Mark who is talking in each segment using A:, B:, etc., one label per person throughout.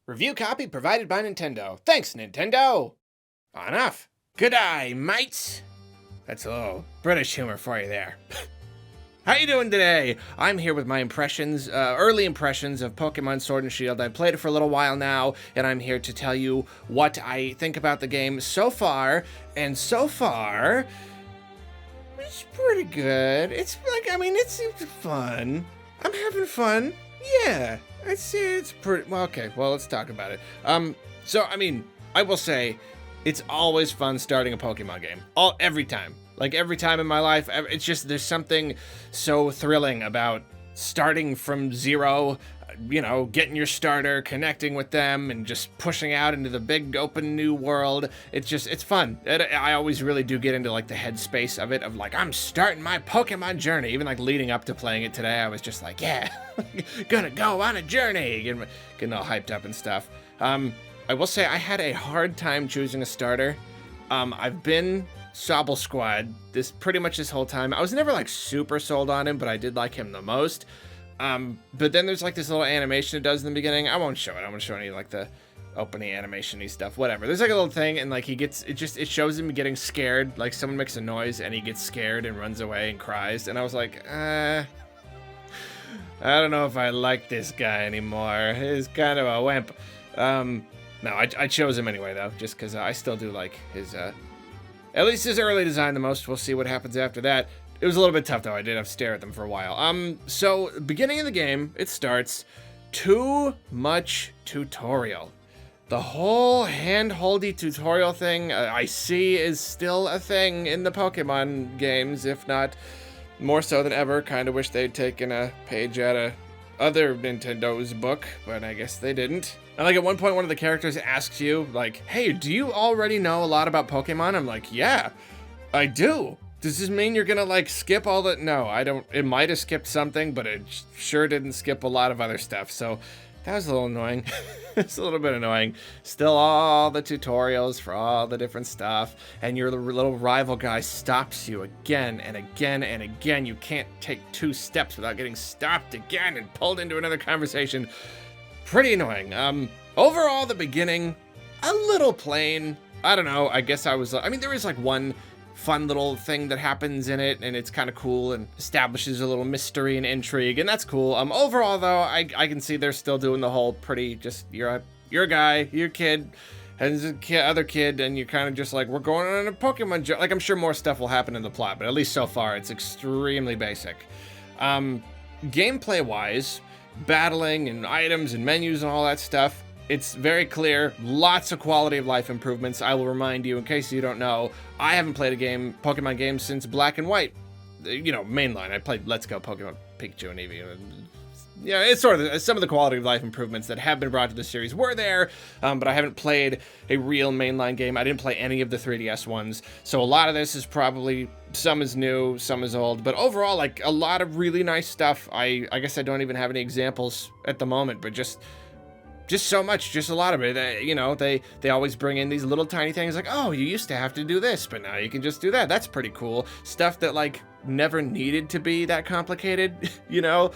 A: Review copy provided by Nintendo. Thanks, Nintendo! On off. Good eye, mates! That's a little British humor for you there. How you doing today? I'm here with my impressions, early impressions of Pokemon Sword and Shield. I've played it for a little while now, and I'm here to tell you what I think about the game so far. And so far, it's pretty good. It's fun. I'm having fun. Yeah, it's pretty, well, okay, well, let's talk about it. I will say, it's always fun starting a Pokemon game. Every time. Like, every time in my life, it's just, there's something so thrilling about starting from zero, you know, getting your starter, connecting with them, and just pushing out into the big open new world. It's fun. I always really do get into, like, the headspace of it, of, like, I'm starting my Pokemon journey. Even, like, leading up to playing it today, I was just like, yeah, gonna go on a journey, getting all hyped up and stuff. I will say I had a hard time choosing a starter. I've been Sobble Squad pretty much this whole time. I was never like super sold on him, but I did like him the most. But then there's like this little animation it does in the beginning. I won't show it. I won't show any like the opening animation-y stuff, whatever. There's like a little thing, and like it shows him getting scared. Like someone makes a noise and he gets scared and runs away and cries. And I was like, I don't know if I like this guy anymore. He's kind of a wimp. No, I chose him anyway though, just because I still do like his, at least his early design the most. We'll see what happens after that. It was a little bit tough though. I did have to stare at them for a while. So beginning of the game, it starts too much tutorial. The whole hand-holdy tutorial thing I see is still a thing in the Pokemon games, if not more so than ever. Kind of wish they'd taken a page out of other Nintendo's book, but I guess they didn't. And like at one point, one of the characters asks you, like, hey, do you already know a lot about Pokemon? I'm like, yeah, I do. Does this mean you're gonna like skip all the, no, I don't, it might have skipped something, but it sure didn't skip a lot of other stuff. So that was a little annoying. It's a little bit annoying. Still all the tutorials for all the different stuff, and your little rival guy stops you again and again and again. You can't take 2 steps without getting stopped again and pulled into another conversation. Pretty annoying. Overall, the beginning, a little plain. I don't know, I guess there is like one fun little thing that happens in it, and it's kind of cool and establishes a little mystery and intrigue, and that's cool. Overall though, I can see they're still doing the whole pretty just, you're a guy, you're a kid, and there's other kid, and you're kind of just like, we're going on a Pokemon journey. Like, I'm sure more stuff will happen in the plot, but at least so far, it's extremely basic. Gameplay-wise, battling and items and menus and all that stuff, it's very clear. Lots of quality of life improvements. I will remind you, in case you don't know, I haven't played a Pokemon game since Black and White. You know, mainline. I played Let's Go Pokemon Pikachu and Eevee. Yeah, it's sort of some of the quality of life improvements that have been brought to the series were there, but I haven't played a real mainline game. I didn't play any of the 3DS ones, so a lot of this is probably, some is new, some is old, but overall, like, a lot of really nice stuff. I guess I don't even have any examples at the moment, but just so much, just a lot of it. You know, they always bring in these little tiny things like, oh, you used to have to do this, but now you can just do that. That's pretty cool. Stuff that, like, never needed to be that complicated, you know?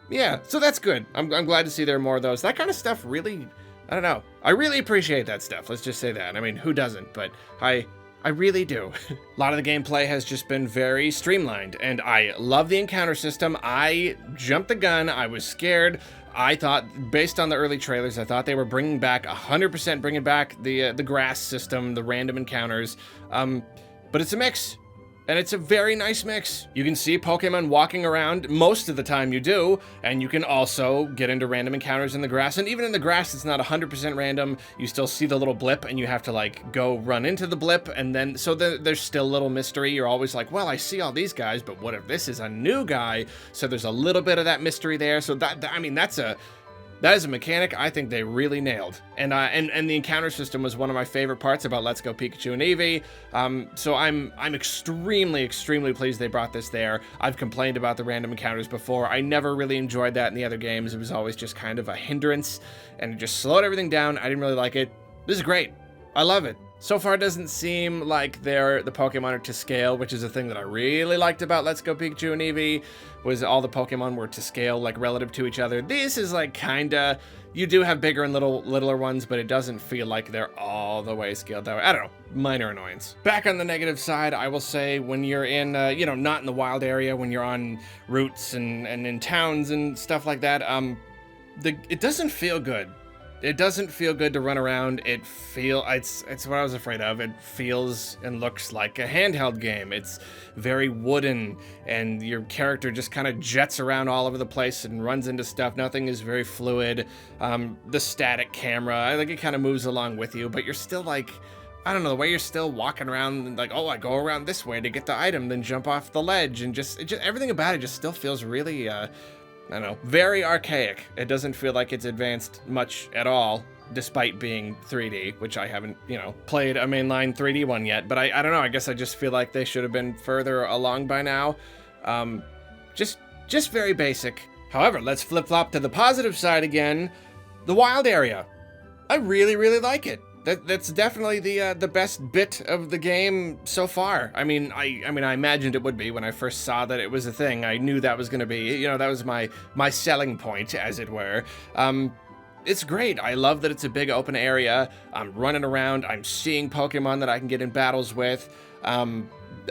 A: Yeah, so that's good. I'm glad to see there are more of those. That kind of stuff really, I don't know. I really appreciate that stuff. Let's just say that. I mean, who doesn't? But I really do. A lot of the gameplay has just been very streamlined, and I love the encounter system. I jumped the gun. I was scared. I thought, based on the early trailers, I thought they were bringing back 100% bringing back the grass system, the random encounters. But it's a mix. And it's a very nice mix. You can see Pokemon walking around, most of the time you do, and you can also get into random encounters in the grass. And even in the grass, it's not 100% random. You still see the little blip, and you have to, like, go run into the blip, and then, so there's still a little mystery. You're always like, well, I see all these guys, but what if this is a new guy? So there's a little bit of that mystery there. So that is a mechanic I think they really nailed. And the encounter system was one of my favorite parts about Let's Go Pikachu and Eevee. So I'm extremely, extremely pleased they brought this there. I've complained about the random encounters before. I never really enjoyed that in the other games. It was always just kind of a hindrance, and it just slowed everything down. I didn't really like it. This is great. I love it. So far, it doesn't seem like the Pokemon are to scale, which is a thing that I really liked about Let's Go Pikachu and Eevee, was all the Pokemon were to scale, like, relative to each other. This is, like, kinda, you do have bigger and littler ones, but it doesn't feel like they're all the way scaled that way. I don't know, minor annoyance. Back on the negative side, I will say when you're in, not in the wild area, when you're on routes and in towns and stuff like that, it doesn't feel good. It doesn't feel good to run around. It's what I was afraid of. It feels and looks like a handheld game. It's very wooden, and your character just kind of jets around all over the place and runs into stuff. Nothing is very fluid. The static camera, I think it kind of moves along with you, but you're still like, I don't know, the way you're still walking around, like, oh, I go around this way to get the item, then jump off the ledge, and just everything about it just still feels really, I don't know, very archaic. It doesn't feel like it's advanced much at all, despite being 3D, which I haven't, played a mainline 3D one yet. But I don't know, I guess I just feel like they should have been further along by now. Just very basic. However, let's flip-flop to the positive side again. The wild area. I really, really like it. That's definitely the best bit of the game so far. I mean, I imagined it would be when I first saw that it was a thing. I knew that was going to be, that was my selling point, as it were. It's great. I love that it's a big open area. I'm running around. I'm seeing Pokemon that I can get in battles with.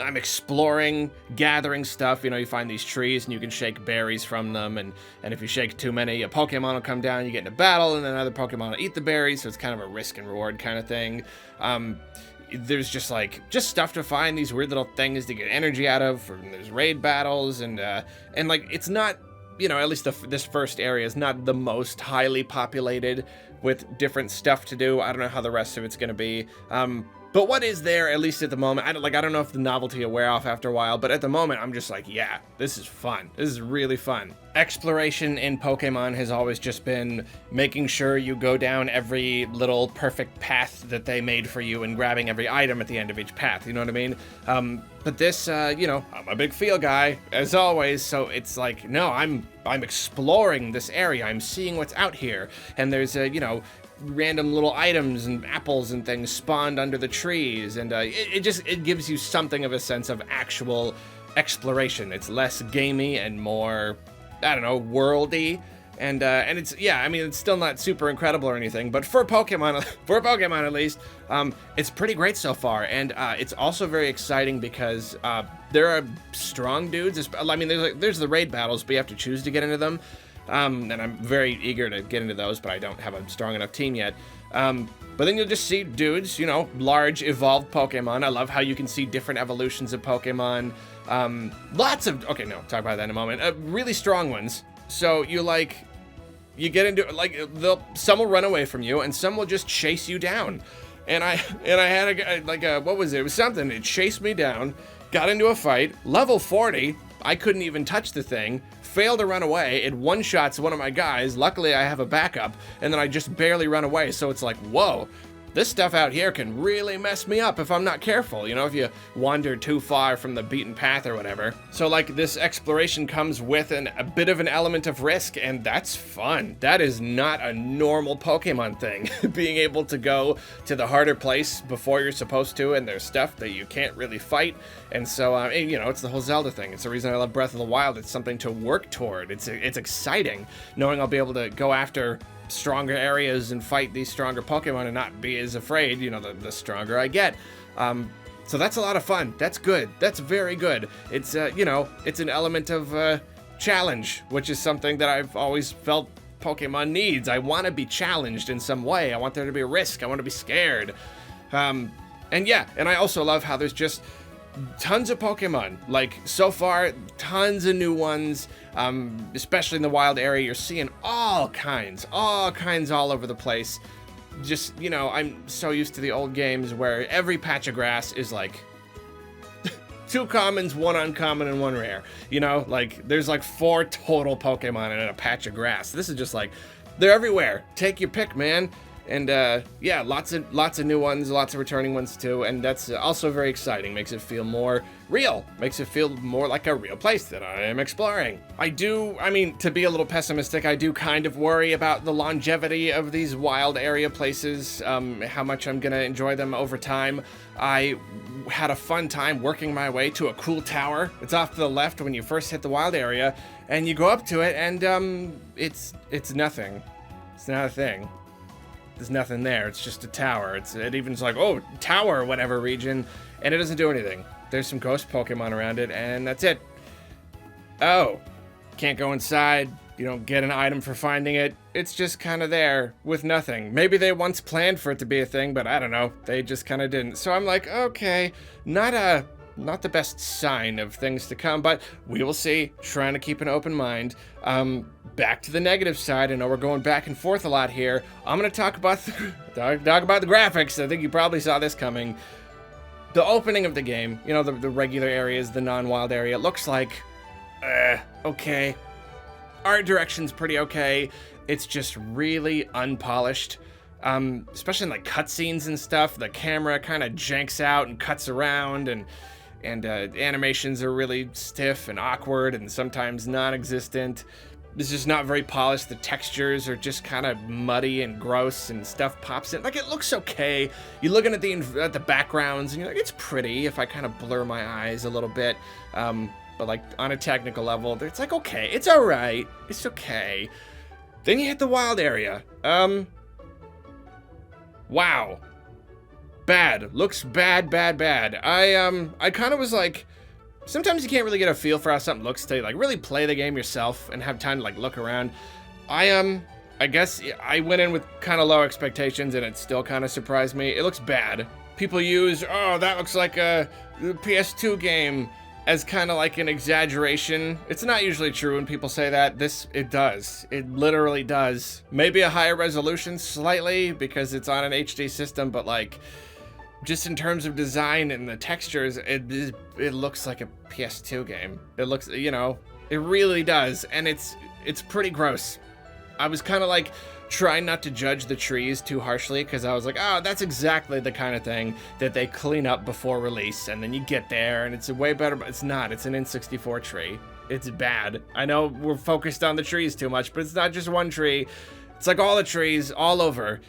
A: I'm exploring, gathering stuff. You find these trees and you can shake berries from them. And if you shake too many, a Pokemon will come down, you get in a battle, and then another Pokemon will eat the berries. So it's kind of a risk and reward kind of thing. There's just stuff to find, these weird little things to get energy out of. And there's raid battles and it's not, at least this first area is not the most highly populated with different stuff to do. I don't know how the rest of it's going to be. But what is there, at least at the moment, I don't know if the novelty will wear off after a while, but at the moment, I'm just like, yeah, this is fun. This is really fun. Exploration in Pokemon has always just been making sure you go down every little perfect path that they made for you and grabbing every item at the end of each path, you know what I mean? But this, I'm a big feel guy, as always, so it's like, no, I'm exploring this area. I'm seeing what's out here, and there's random little items and apples and things spawned under the trees, and it gives you something of a sense of actual exploration. It's less gamey and more, I don't know, worldy, and it's, it's still not super incredible or anything, but for Pokemon at least, it's pretty great so far. And it's also very exciting because there are strong dudes. There's the raid battles, but you have to choose to get into them. And I'm very eager to get into those, but I don't have a strong enough team yet. But then you'll just see dudes, large evolved Pokemon. I love how you can see different evolutions of Pokemon. Talk about that in a moment. Really strong ones. So you get into, some will run away from you and some will just chase you down. And I had what was it? It was something. It chased me down, got into a fight, level 40. I couldn't even touch the thing, failed to run away. It one-shots one of my guys. Luckily, I have a backup, and then I just barely run away. So it's like, whoa, this stuff out here can really mess me up if I'm not careful, if you wander too far from the beaten path or whatever. So this exploration comes with a bit of an element of risk, and that's fun. That is not a normal Pokemon thing, being able to go to the harder place before you're supposed to, and there's stuff that you can't really fight. And so, it's the whole Zelda thing. It's the reason I love Breath of the Wild. It's something to work toward. It's exciting knowing I'll be able to go after stronger areas and fight these stronger Pokemon and not be as afraid, the stronger I get. So that's a lot of fun. That's good. That's very good. It's, it's an element of challenge, which is something that I've always felt Pokemon needs. I want to be challenged in some way. I want there to be a risk. I want to be scared. And I also love how there's just tons of Pokemon. So far, tons of new ones, especially in the wild area. You're seeing all kinds all over the place. Just, I'm so used to the old games where every patch of grass is 2 commons, 1 uncommon, and 1 rare. There's 4 total Pokemon in a patch of grass. This is just they're everywhere. Take your pick, man. And lots of new ones, lots of returning ones too, and that's also very exciting. Makes it feel more real. Makes it feel more like a real place that I am exploring. I mean, to be a little pessimistic, I do kind of worry about the longevity of these wild area places, how much I'm gonna enjoy them over time. I had a fun time working my way to a cool tower. It's off to the left when you first hit the wild area, and you go up to it, and it's nothing. It's not a thing. There's nothing there. It's just a tower. It even's like, oh, tower, whatever region, and it doesn't do anything. There's some ghost Pokemon around it, and that's it. Oh, can't go inside. You don't get an item for finding it. It's just kind of there with nothing. Maybe they once planned for it to be a thing, but I don't know. They just kind of didn't. So I'm like, okay, not the best sign of things to come, but we will see. Trying to keep an open mind. Back to the negative side. I know we're going back and forth a lot here. I'm gonna talk about the graphics. I think you probably saw this coming. The opening of the game, you know, the regular areas, the non-wild area, looks like, okay. Art direction's pretty okay. It's just really unpolished. Especially in like cutscenes and stuff. The camera kind of janks out and cuts around, and animations are really stiff and awkward and sometimes non-existent. It's just not very polished. The textures are just kind of muddy and gross, and stuff pops in. Like, it looks okay. You're looking at the backgrounds, and you're like, it's pretty if I kind of blur my eyes a little bit. But like on a technical level, it's like, okay, it's all right. It's okay. Then you hit the wild area. Wow. Bad. Looks bad. I kind of was like, sometimes you can't really get a feel for how something looks till you like really play the game yourself and have time to like look around. I guess I went in with kind of low expectations, and it still kind of surprised me. It looks bad. People use, oh, that looks like a PS2 game, as kind of like an exaggeration. It's not usually true when people say that. It does. It literally does. Maybe a higher resolution slightly because it's on an HD system, but like, just in terms of design and the textures, it looks like a PS2 game. It looks, you know, it really does, and it's pretty gross. I was kind of like trying not to judge the trees too harshly, because I was like, oh, that's exactly the kind of thing that they clean up before release, and then you get there and it's a way better, but it's not. It's an N64 tree. It's bad. I know we're focused on the trees too much, but it's not just one tree. It's like all the trees all over.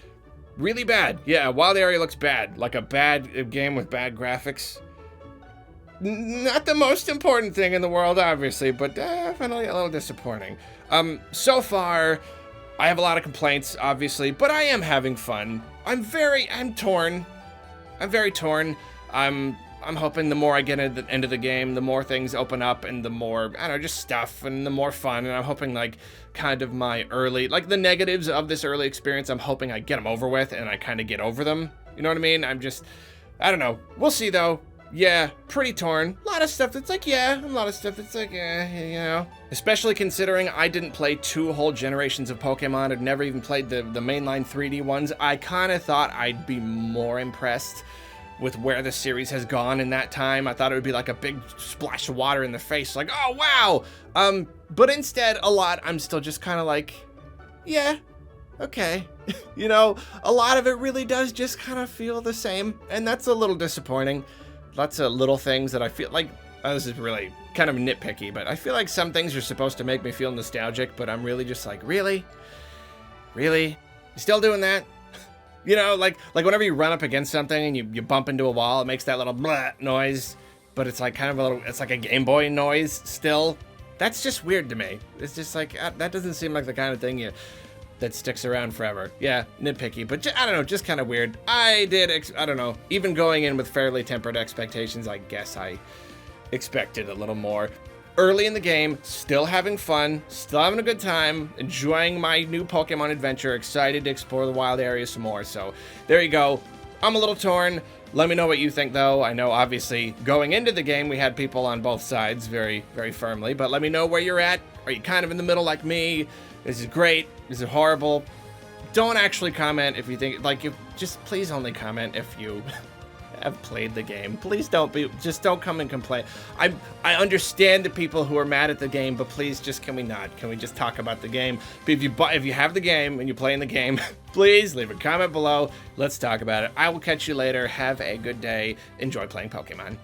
A: Really bad. Yeah, wild area looks bad. Like a bad game with bad graphics. Not the most important thing in the world, obviously, but definitely a little disappointing. So far, I have a lot of complaints, obviously, but I am having fun. I'm torn. I'm very torn. I'm hoping the more I get into the game, the more things open up, and the more, I don't know, just stuff, and the more fun. And I'm hoping, like, kind of my early, like, the negatives of this early experience, I'm hoping I get them over with, and I kind of get over them. You know what I mean? I don't know. We'll see, though. Yeah, pretty torn. A lot of stuff that's like, yeah, a lot of stuff that's like, you know. Especially considering I didn't play 2 whole generations of Pokemon. I'd never even played the mainline 3D ones. I kind of thought I'd be more impressed with where the series has gone in that time. I thought it would be like a big splash of water in the face, like, oh, wow. But instead, a lot, I'm still just kind of like, yeah, okay. You know, a lot of it really does just kind of feel the same, and that's a little disappointing. Lots of little things that I feel like, this is really kind of nitpicky, but I feel like some things are supposed to make me feel nostalgic, but I'm really just like, really? Really? You still doing that? You know, like whenever you run up against something and you bump into a wall, it makes that little blah noise, but it's like kind of a little, it's like a Game Boy noise still. That's just weird to me. It's just like, that doesn't seem like the kind of thing that sticks around forever. Yeah, nitpicky, but I don't know, just kind of weird. I don't know, even going in with fairly tempered expectations, I guess I expected a little more. Early in the game, still having fun, still having a good time, enjoying my new Pokemon adventure, excited to explore the wild areas some more. So there you go. I'm a little torn. Let me know what you think, though. I know, obviously, going into the game, we had people on both sides very, very firmly, but let me know where you're at. Are you kind of in the middle like me? Is it great? Is it horrible? Don't actually comment if you think, just please only comment if you have played the game. Please just don't come and complain. I understand the people who are mad at the game, but please just, can we just talk about the game? But if you have the game and you're playing the game, please leave a comment below. Let's talk about it. I will catch you later. Have a good day. Enjoy playing Pokemon.